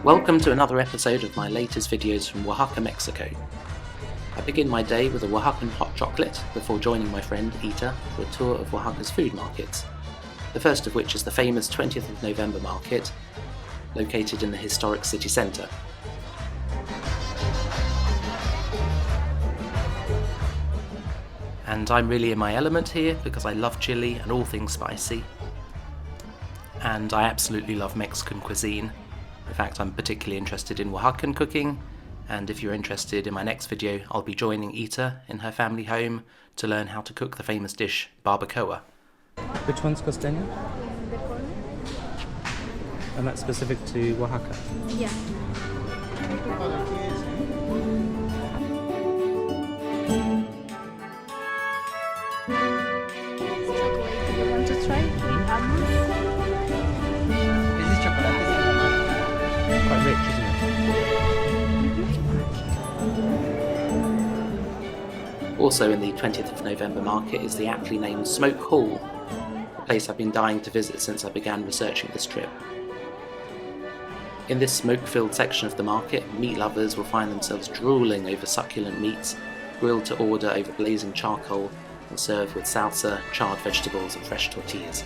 Welcome to another episode of my latest videos from Oaxaca, Mexico. I begin my day with a Oaxacan hot chocolate before joining my friend Ita for a tour of Oaxaca's food markets, the first of which is the famous 20th of November market, located in the historic city centre. And I'm really in my element here because I love chili and all things spicy. And I absolutely love Mexican cuisine. In fact, I'm particularly interested in Oaxacan cooking, and if you're interested, in my next video I'll be joining Ita in her family home to learn how to cook the famous dish barbacoa. Which one's costeño? The corner? And that's specific to Oaxaca? Yeah. Chocolate, do you want to try with almonds? This is chocolate. Quite rich, isn't it? Also in the 20th of November market is the aptly named Smoke Hall, a place I've been dying to visit since I began researching this trip. In this smoke-filled section of the market, meat lovers will find themselves drooling over succulent meats, grilled to order over blazing charcoal and served with salsa, charred vegetables and fresh tortillas.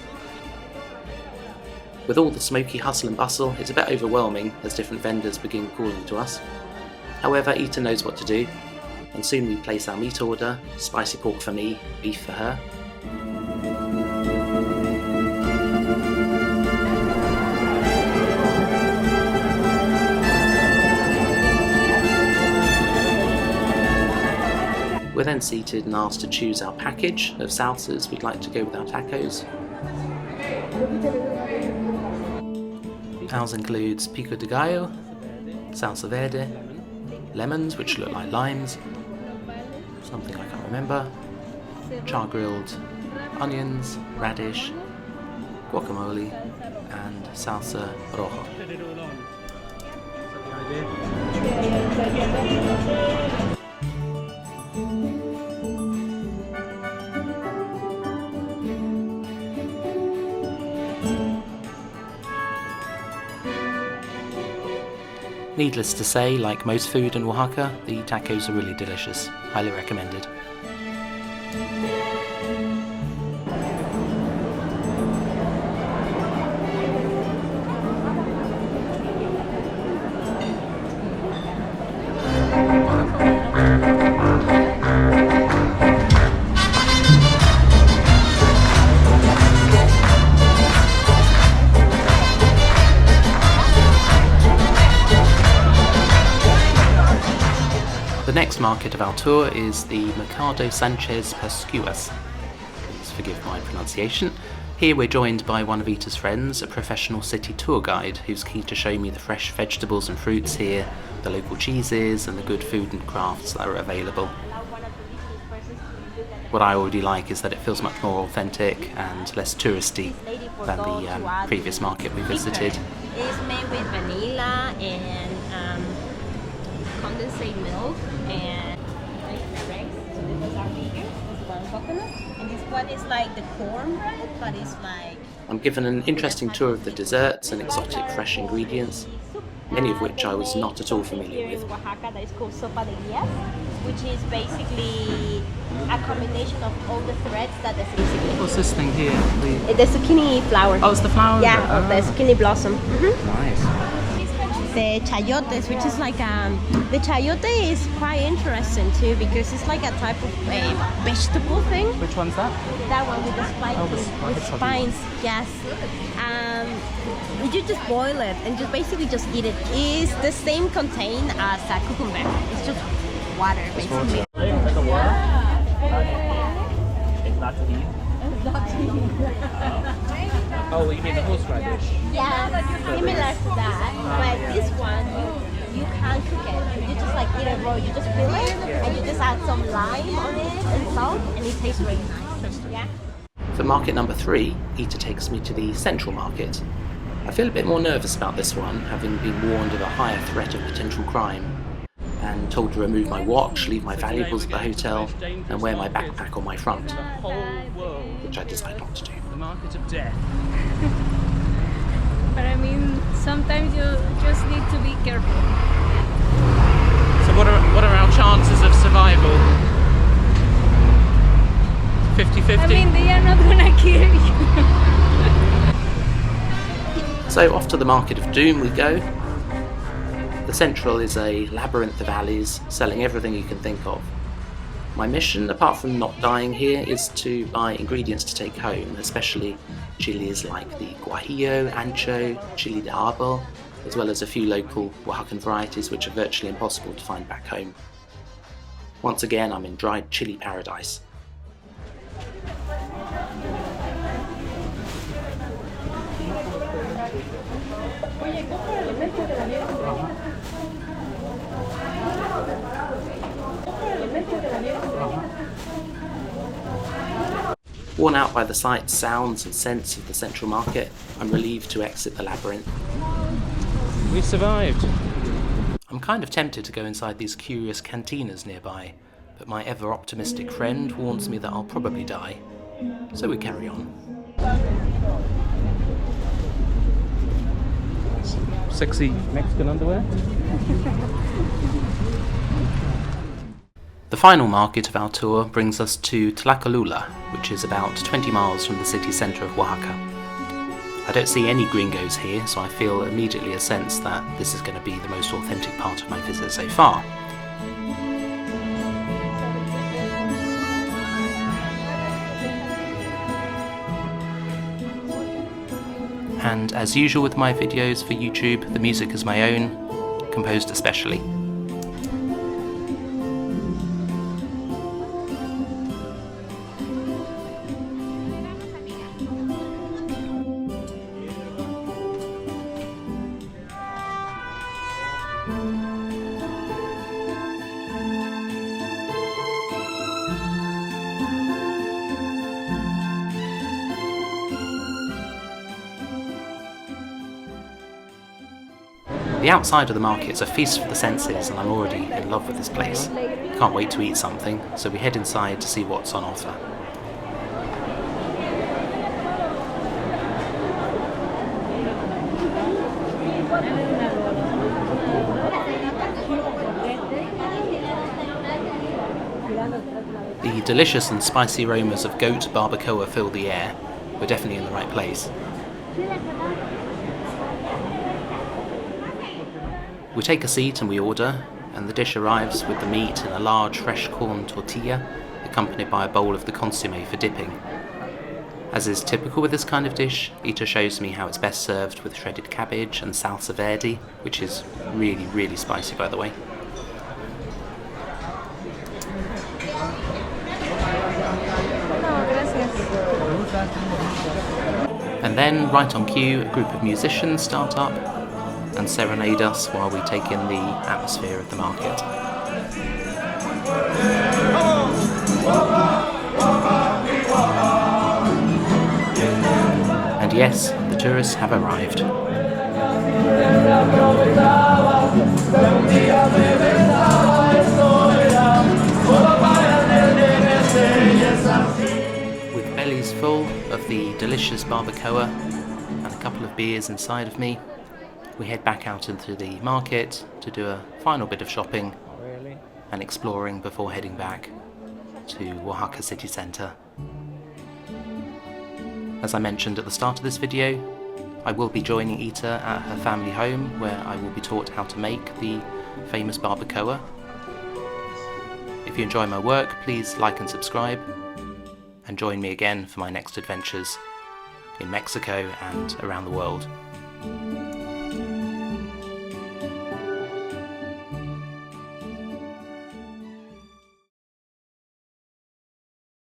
With all the smoky hustle and bustle, it's a bit overwhelming as different vendors begin calling to us. However, Ita knows what to do, and soon we place our meat order, spicy pork for me, beef for her. We're then seated and asked to choose our package of salsas we'd like to go with our tacos. Ours includes pico de gallo, salsa verde, lemons which look like limes, something I can't remember, char-grilled onions, radish, guacamole and salsa roja. Needless to say, like most food in Oaxaca, the tacos are really delicious. Highly recommended. The next market of our tour is the Mercado Sánchez Pascuas. Please forgive my pronunciation. Here we're joined by one of Ita's friends, a professional city tour guide who's keen to show me the fresh vegetables and fruits here, the local cheeses and the good food and crafts that are available. What I already like is that it feels much more authentic and less touristy than the previous market we visited. It's made with vanilla and condensate milk and eggs. So this is our vegan. This is one coconut, and this one is like the cornbread, but it's like. I'm given an interesting tour of the desserts and exotic fresh ingredients, many of which I was not at all familiar with. In Oaxaca, that is called sopa de guías, which is basically a combination of all the threads that the basically. What's this thing here? The zucchini flower. Oh, it's the flower? Yeah, of the zucchini blossom. Nice. The chayotes, which is like the chayote is quite interesting too because it's like a type of vegetable thing. Which one's that? That one with the spines. Oh, with spines, yes. You just boil it and just basically just eat it. It's the same contain as a cucumber. It's just water basically. It's not to eat? It's not to eat. Oh, you mean the horseradish? Yeah, similar to that, but this one you can't cook it. You just like eat it raw. You just peel it and you just add some lime on it and salt, and it tastes really nice. Yeah. For market number 3, Ita takes me to the central market. I feel a bit more nervous about this one, having been warned of a higher threat of potential crime, and told to remove my watch, leave my valuables at the hotel, and wear my backpack on my front, which I decided not to do. The market of death. But I mean, sometimes you just need to be 50-50? I mean, they are not gonna kill you. So off to the Market of Doom we go. The Central is a labyrinth of alleys selling everything you can think of. My mission, apart from not dying here, is to buy ingredients to take home, especially chilies like the guajillo, ancho, chili de árbol, as well as a few local Oaxacan varieties which are virtually impossible to find back home. Once again, I'm in dried chili paradise. Worn out by the sights, sounds and scents of the Central Market, I'm relieved to exit the labyrinth. We survived. I'm kind of tempted to go inside these curious cantinas nearby, but my ever-optimistic friend warns me that I'll probably die, so we carry on. Sexy Mexican underwear. The final market of our tour brings us to Tlacolula, which is about 20 miles from the city centre of Oaxaca. I don't see any gringos here, so I feel immediately a sense that this is going to be the most authentic part of my visit so far. And as usual with my videos for YouTube, the music is my own, composed especially. The outside of the market is a feast for the senses, and I'm already in love with this place. Can't wait to eat something, so we head inside to see what's on offer. The delicious and spicy aromas of goat barbacoa fill the air. We're definitely in the right place. We take a seat and we order, and the dish arrives with the meat in a large fresh corn tortilla, accompanied by a bowl of the consommé for dipping. As is typical with this kind of dish, Ita shows me how it's best served with shredded cabbage and salsa verde, which is really, really spicy by the way. And then, right on cue, a group of musicians start up and serenade us while we take in the atmosphere of the market. And yes, the tourists have arrived. With bellies full of the delicious barbacoa and a couple of beers inside of me, we head back out into the market to do a final bit of shopping and exploring before heading back to Oaxaca city centre. As I mentioned at the start of this video, I will be joining Ita at her family home, where I will be taught how to make the famous barbacoa. If you enjoy my work, please like and subscribe, and join me again for my next adventures in Mexico and around the world.